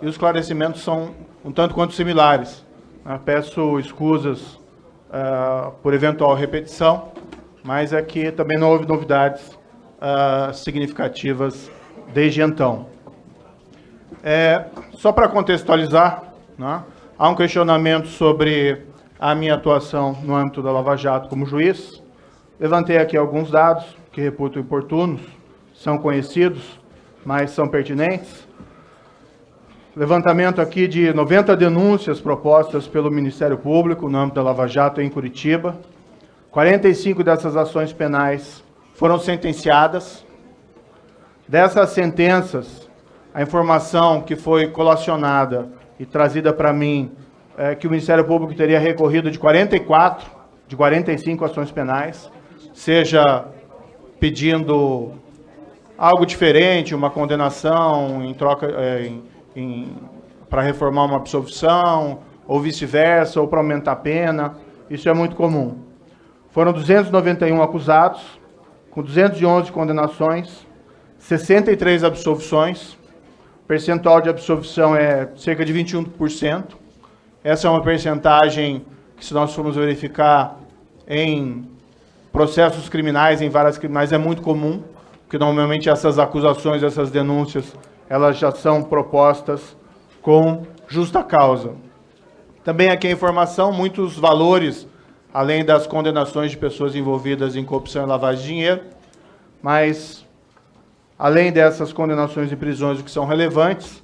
e os esclarecimentos são um tanto quanto similares. Peço escusas por eventual repetição, mas aqui também não houve novidades significativas desde então. Só para contextualizar, né, há um questionamento sobre a minha atuação no âmbito da Lava Jato como juiz. Levantei aqui alguns dados que reputo oportunos, são conhecidos, mas são pertinentes. Levantamento aqui de 90 denúncias propostas pelo Ministério Público no âmbito da Lava Jato em Curitiba. 45 dessas ações penais foram sentenciadas. Dessas sentenças, a informação que foi colacionada e trazida para mim é que o Ministério Público teria recorrido de 44, de 45 ações penais, seja pedindo algo diferente, uma condenação em troca para reformar uma absolvição, ou vice-versa, ou para aumentar a pena. Isso é muito comum. Foram 291 acusados, com 211 condenações, 63 absolvições. O percentual de absolvição é cerca de 21%. Essa é uma percentagem que, se nós formos verificar em processos criminais, em várias criminais, é muito comum, porque normalmente essas acusações, essas denúncias, elas já são propostas com justa causa. Também aqui a informação, muitos valores, além das condenações de pessoas envolvidas em corrupção e lavagem de dinheiro, mas, além dessas condenações e prisões que são relevantes,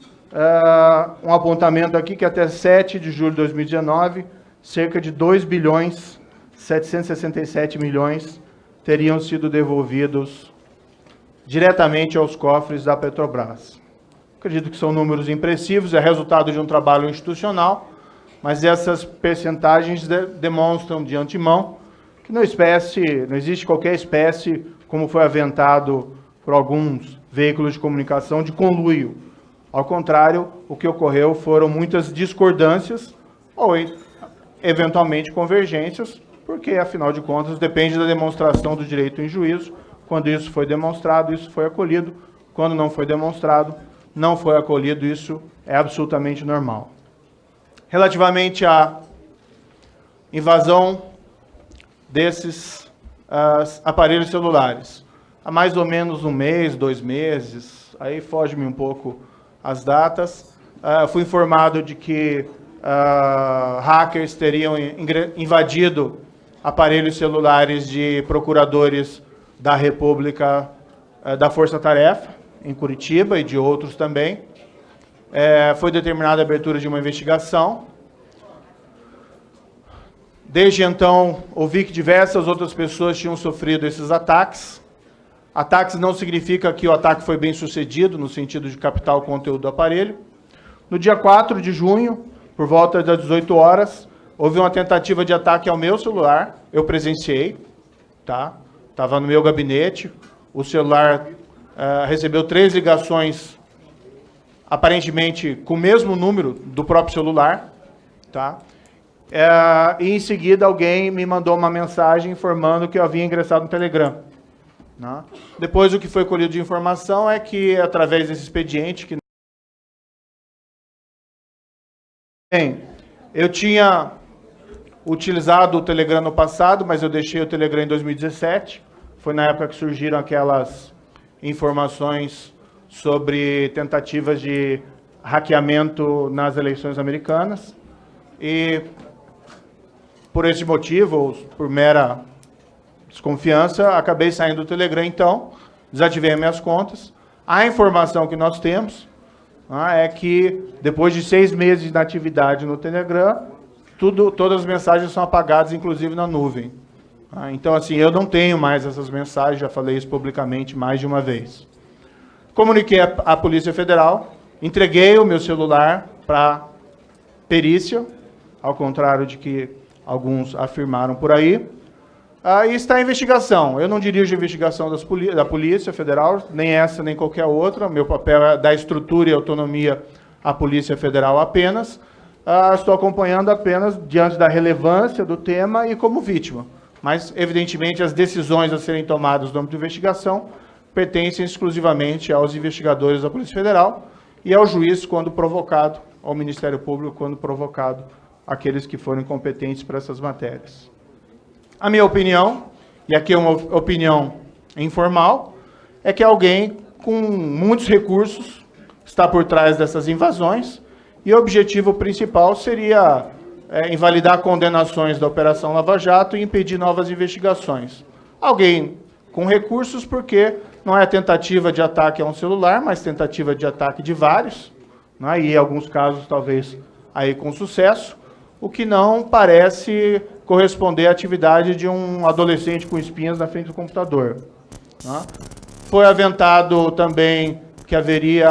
um apontamento aqui que até 7 de julho de 2019, cerca de 2 bilhões 767 milhões teriam sido devolvidos diretamente aos cofres da Petrobras. Acredito que são números impressivos, é resultado de um trabalho institucional, mas essas percentagens demonstram de antemão que não existe qualquer espécie, como foi aventado por alguns veículos de comunicação, de conluio. Ao contrário, o que ocorreu foram muitas discordâncias ou, eventualmente, convergências, porque, afinal de contas, depende da demonstração do direito em juízo. Quando isso foi demonstrado, isso foi acolhido. Quando não foi demonstrado, não foi acolhido. Isso é absolutamente normal. Relativamente à invasão desses aparelhos celulares, há mais ou menos 1 mês, 2 meses, aí foge-me um pouco as datas, fui informado de que hackers teriam invadido aparelhos celulares de procuradores da República, da Força Tarefa, em Curitiba, e de outros também. Foi determinada a abertura de uma investigação. Desde então, ouvi que diversas outras pessoas tinham sofrido esses ataques. Ataques não significa que o ataque foi bem sucedido, no sentido de captar o conteúdo do aparelho. No dia 4 de junho, por volta das 18 horas, houve uma tentativa de ataque ao meu celular, eu presenciei, tá? Estava no meu gabinete, o celular recebeu 3 ligações, aparentemente com o mesmo número do próprio celular, tá? E em seguida alguém me mandou uma mensagem informando que eu havia ingressado no Telegram. Né? Depois o que foi colhido de informação é que, através desse expediente, que eu tinha utilizado o Telegram no passado, mas eu deixei o Telegram em 2017. Foi na época que surgiram aquelas informações sobre tentativas de hackeamento nas eleições americanas. E, por esse motivo, ou por mera desconfiança, acabei saindo do Telegram, então, desativei minhas contas. A informação que nós temos é que, depois de 6 meses de inatividade no Telegram, todas as mensagens são apagadas, inclusive na nuvem. Então, assim, eu não tenho mais essas mensagens, já falei isso publicamente mais de uma vez. Comuniquei à Polícia Federal, entreguei o meu celular para perícia, ao contrário de que alguns afirmaram por aí. E está em investigação. Eu não dirijo a investigação da Polícia Federal, nem essa, nem qualquer outra. Meu papel é dar estrutura e autonomia à Polícia Federal apenas. Estou acompanhando apenas diante da relevância do tema e como vítima. Mas, evidentemente, as decisões a serem tomadas no âmbito de investigação pertencem exclusivamente aos investigadores da Polícia Federal. e ao juiz quando provocado, ao Ministério Público quando provocado, aqueles que forem competentes para essas matérias. A minha opinião, e aqui é uma opinião informal, é que alguém com muitos recursos está por trás dessas invasões e o objetivo principal seria invalidar condenações da Operação Lava Jato e impedir novas investigações. Alguém com recursos porque não é tentativa de ataque a um celular, mas tentativa de ataque de vários, né, e em alguns casos talvez aí com sucesso, o que não parece corresponder à atividade de um adolescente com espinhas na frente do computador. Né. Foi aventado também que haveria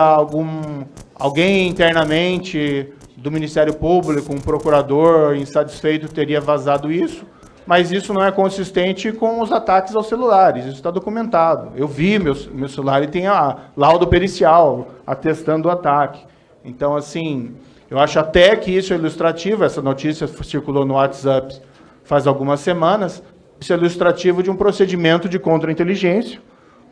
alguém internamente do Ministério Público, um procurador insatisfeito teria vazado isso, mas isso não é consistente com os ataques aos celulares, isso está documentado. Eu vi meu celular e tem a laudo pericial atestando o ataque. Então, assim, eu acho até que isso é ilustrativo, essa notícia circulou no WhatsApp faz algumas semanas, isso é ilustrativo de um procedimento de contra-inteligência,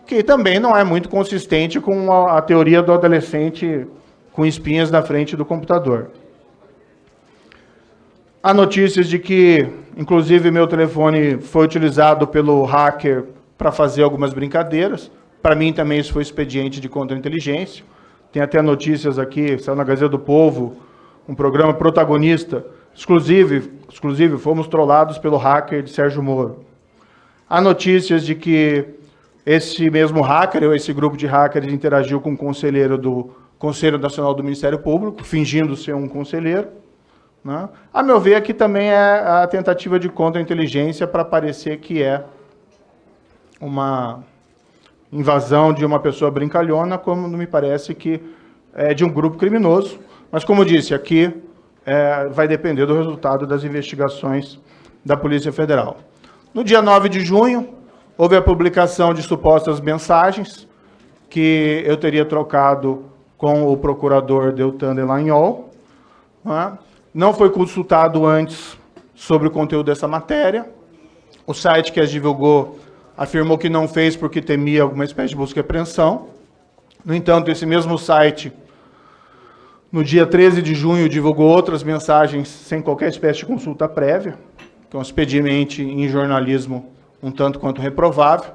que também não é muito consistente com a teoria do adolescente com espinhas na frente do computador. Há notícias de que, inclusive, meu telefone foi utilizado pelo hacker para fazer algumas brincadeiras. Para mim também isso foi expediente de contra-inteligência. Tem até notícias aqui, saiu na Gazeta do Povo, um programa protagonista, exclusivo, fomos trollados pelo hacker de Sérgio Moro. Há notícias de que esse mesmo hacker, ou esse grupo de hackers, interagiu com um conselheiro do Conselho Nacional do Ministério Público, fingindo ser um conselheiro. Né? A meu ver, aqui também é a tentativa de contra-inteligência para parecer que é uma invasão de uma pessoa brincalhona, como me parece que é de um grupo criminoso. Mas, como disse, aqui vai depender do resultado das investigações da Polícia Federal. No dia 9 de junho, houve a publicação de supostas mensagens que eu teria trocado com o procurador Deltan Dallagnol. Não foi consultado antes sobre o conteúdo dessa matéria. O site que as divulgou afirmou que não fez porque temia alguma espécie de busca e apreensão. No entanto, esse mesmo site, no dia 13 de junho, divulgou outras mensagens sem qualquer espécie de consulta prévia, que é um expediente em jornalismo um tanto quanto reprovável.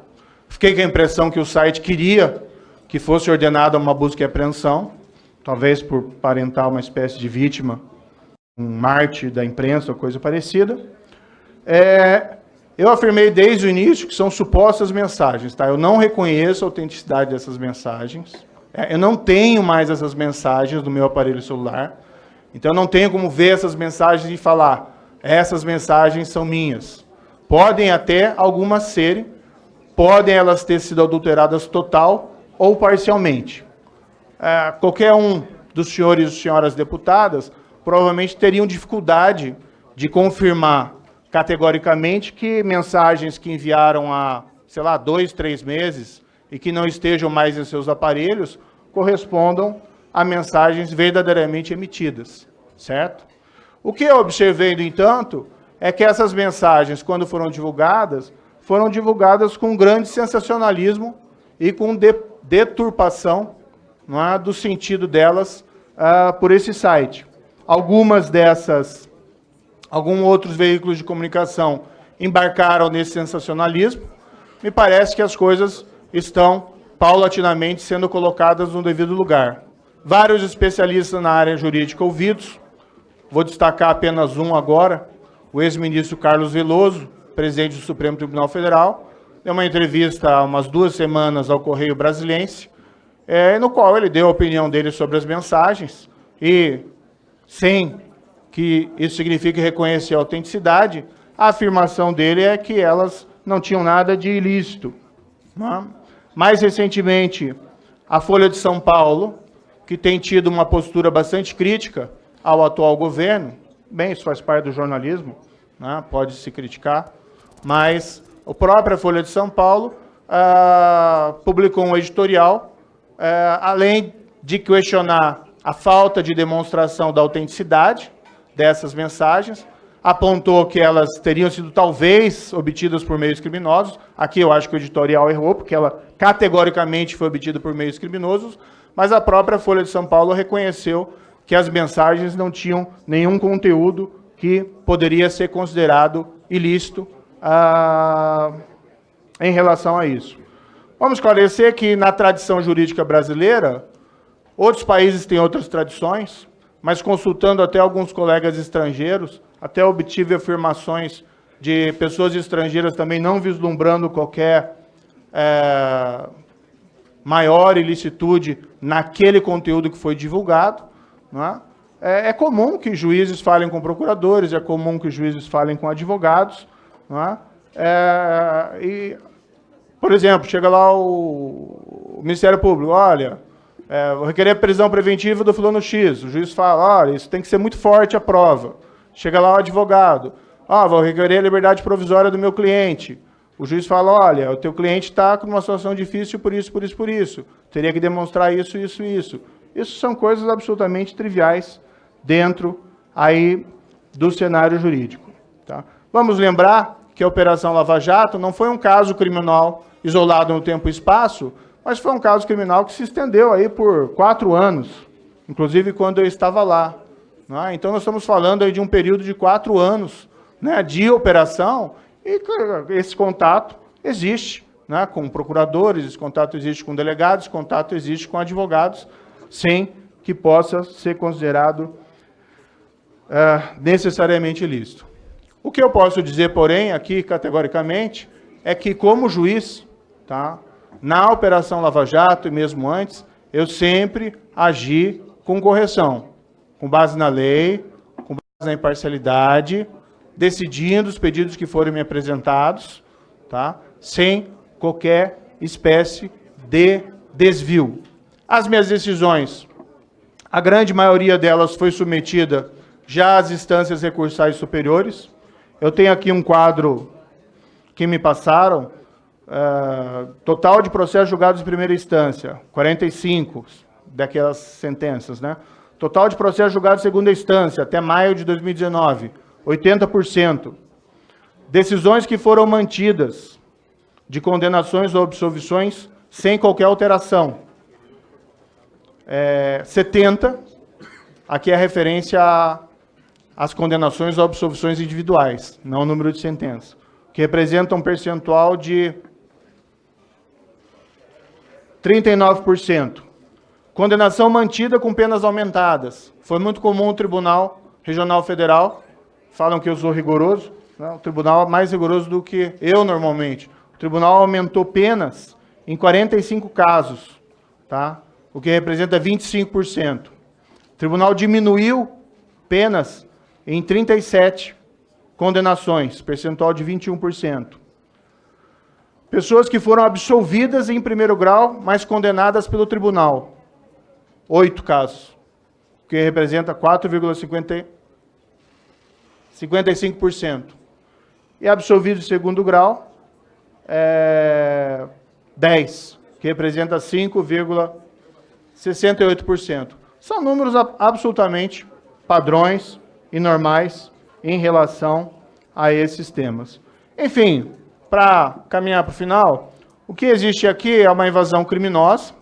Fiquei com a impressão que o site queria que fosse ordenada uma busca e apreensão, talvez por parentar uma espécie de vítima, um mártir da imprensa ou coisa parecida. Eu afirmei desde o início que são supostas mensagens, tá? Eu não reconheço a autenticidade dessas mensagens. Eu não tenho mais essas mensagens no meu aparelho celular. Então, eu não tenho como ver essas mensagens e falar, essas mensagens são minhas. Podem até algumas serem, podem elas ter sido adulteradas total ou parcialmente. Qualquer um dos senhores e senhoras deputadas provavelmente teriam dificuldade de confirmar categoricamente que mensagens que enviaram há, sei lá, 2, 3 meses e que não estejam mais em seus aparelhos correspondam a mensagens verdadeiramente emitidas, certo? O que eu observei, no entanto, é que essas mensagens, quando foram divulgadas com grande sensacionalismo e com deturpação, não é, do sentido delas por esse site. Alguns outros veículos de comunicação embarcaram nesse sensacionalismo. Me parece que as coisas estão paulatinamente sendo colocadas no devido lugar. Vários especialistas na área jurídica ouvidos, vou destacar apenas um agora, o ex-ministro Carlos Veloso, presidente do Supremo Tribunal Federal, deu uma entrevista há umas 2 semanas ao Correio Brasiliense, no qual ele deu a opinião dele sobre as mensagens, e sem que isso signifique reconhecer a autenticidade, a afirmação dele é que elas não tinham nada de ilícito. Não é? Mais recentemente, a Folha de São Paulo, que tem tido uma postura bastante crítica ao atual governo, bem, isso faz parte do jornalismo, né? Pode se criticar, mas a própria Folha de São Paulo publicou um editorial, além de questionar a falta de demonstração da autenticidade dessas mensagens, apontou que elas teriam sido talvez obtidas por meios criminosos. Aqui eu acho que o editorial errou, porque ela categoricamente foi obtida por meios criminosos, mas a própria Folha de São Paulo reconheceu que as mensagens não tinham nenhum conteúdo que poderia ser considerado ilícito em relação a isso. Vamos esclarecer que na tradição jurídica brasileira, outros países têm outras tradições, mas consultando até alguns colegas estrangeiros, até obtive afirmações de pessoas estrangeiras também não vislumbrando qualquer maior ilicitude naquele conteúdo que foi divulgado. Não é? É comum que juízes falem com procuradores, é comum que juízes falem com advogados. Não é? Por exemplo, chega lá o Ministério Público, olha, vou requerer prisão preventiva do fulano X. O juiz fala, olha, isso tem que ser muito forte a prova. Chega lá o advogado, vou requerer a liberdade provisória do meu cliente. O juiz fala, olha, o teu cliente está com uma situação difícil por isso, por isso, por isso. Teria que demonstrar isso, isso, isso. Isso são coisas absolutamente triviais dentro aí do cenário jurídico. Tá? Vamos lembrar que a Operação Lava Jato não foi um caso criminal isolado no tempo e espaço, mas foi um caso criminal que se estendeu aí por 4 anos, inclusive quando eu estava lá. Né? Então, nós estamos falando aí de um período de 4 anos, né, de operação, e esse contato existe, né, com procuradores, esse contato existe com delegados, esse contato existe com advogados, sem que possa ser considerado necessariamente ilícito. O que eu posso dizer, porém, aqui categoricamente, é que como juiz, tá, na Operação Lava Jato e mesmo antes, eu sempre agi com correção, com base na lei, com base na imparcialidade, decidindo os pedidos que forem me apresentados, tá, sem qualquer espécie de desvio. As minhas decisões, a grande maioria delas foi submetida já às instâncias recursais superiores. Eu tenho aqui um quadro que me passaram, total de processos julgados em primeira instância, 45 daquelas sentenças, né? Total de processos julgados em segunda instância, até maio de 2019, 80%. Decisões que foram mantidas de condenações ou absolvições sem qualquer alteração, 70%, aqui é a referência às condenações ou absolvições individuais, não o número de sentenças, que representa um percentual de 39%. Condenação mantida com penas aumentadas. Foi muito comum o Tribunal Regional Federal, falam que eu sou rigoroso, né? O tribunal é mais rigoroso do que eu normalmente. O tribunal aumentou penas em 45 casos, tá? O que representa 25%. O tribunal diminuiu penas em 37 condenações, percentual de 21%. Pessoas que foram absolvidas em primeiro grau, mas condenadas pelo tribunal. 8 casos, que representa 4,55%. E absolvidos em segundo grau, 10, que representa 5,68%. São números absolutamente padrões e normais em relação a esses temas. Enfim, para caminhar para o final, o que existe aqui é uma invasão criminosa,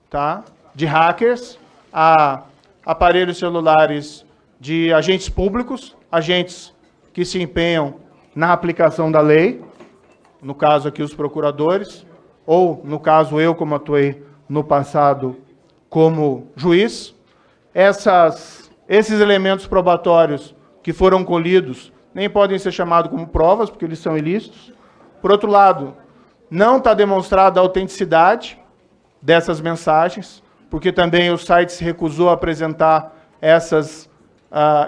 tá? De hackers a aparelhos celulares de agentes públicos, agentes que se empenham na aplicação da lei, no caso aqui os procuradores, ou no caso eu, como atuei no passado como juiz. Esses elementos probatórios que foram colhidos nem podem ser chamados como provas, porque eles são ilícitos. Por outro lado, não está demonstrada a autenticidade dessas mensagens, porque também o site se recusou a apresentar essas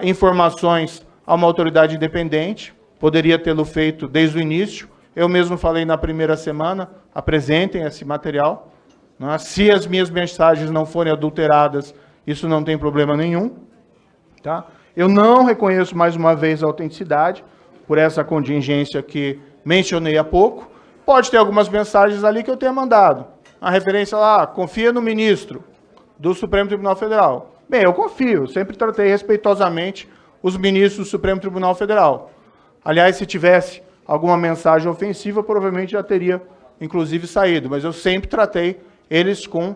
informações a uma autoridade independente, poderia tê-lo feito desde o início. Eu mesmo falei na primeira semana, apresentem esse material. Né? Se as minhas mensagens não forem adulteradas, isso não tem problema nenhum. Tá? Eu não reconheço mais uma vez a autenticidade, por essa contingência que mencionei há pouco. Pode ter algumas mensagens ali que eu tenha mandado. A referência lá, confia no ministro do Supremo Tribunal Federal. Bem, eu confio, sempre tratei respeitosamente os ministros do Supremo Tribunal Federal. Aliás, se tivesse alguma mensagem ofensiva, provavelmente já teria, inclusive, saído. Mas eu sempre tratei eles com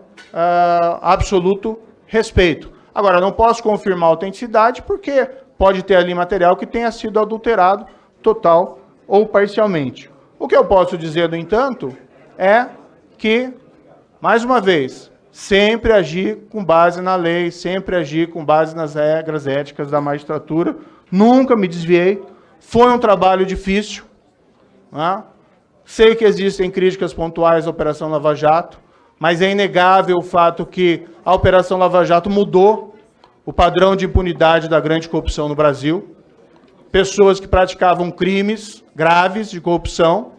absoluto respeito. Agora, não posso confirmar a autenticidade porque pode ter ali material que tenha sido adulterado total ou parcialmente. O que eu posso dizer, no entanto, é que, mais uma vez, sempre agir com base na lei, sempre agir com base nas regras éticas da magistratura. Nunca me desviei. Foi um trabalho difícil, né? Sei que existem críticas pontuais à Operação Lava Jato, mas é inegável o fato que a Operação Lava Jato mudou o padrão de impunidade da grande corrupção no Brasil. Pessoas que praticavam crimes graves de corrupção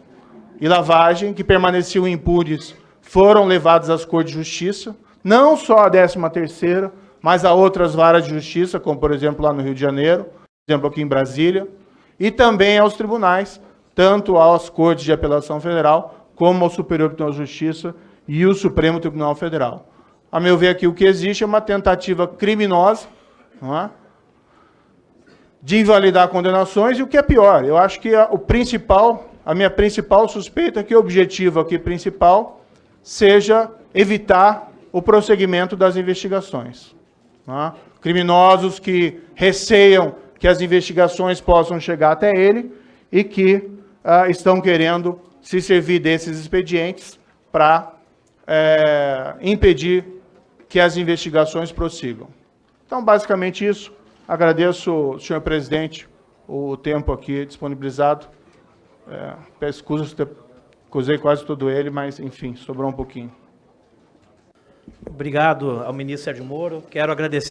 e lavagem, que permaneciam impunes, foram levadas às Cortes de Justiça, não só a 13ª, mas a outras varas de justiça, como, por exemplo, lá no Rio de Janeiro, por exemplo, aqui em Brasília, e também aos tribunais, tanto às Cortes de Apelação Federal, como ao Superior Tribunal de Justiça e o Supremo Tribunal Federal. A meu ver, aqui o que existe é uma tentativa criminosa, não é, de invalidar condenações, e o que é pior, eu acho que a minha principal suspeita é que o objetivo aqui principal seja evitar o prosseguimento das investigações. Não é? Criminosos que receiam que as investigações possam chegar até ele e que estão querendo se servir desses expedientes para impedir que as investigações prossigam. Então, basicamente isso. Agradeço, senhor presidente, o tempo aqui disponibilizado. Peço desculpas por ter usei quase todo ele, mas, enfim, sobrou um pouquinho. Obrigado ao ministro Sérgio Moro. Quero agradecer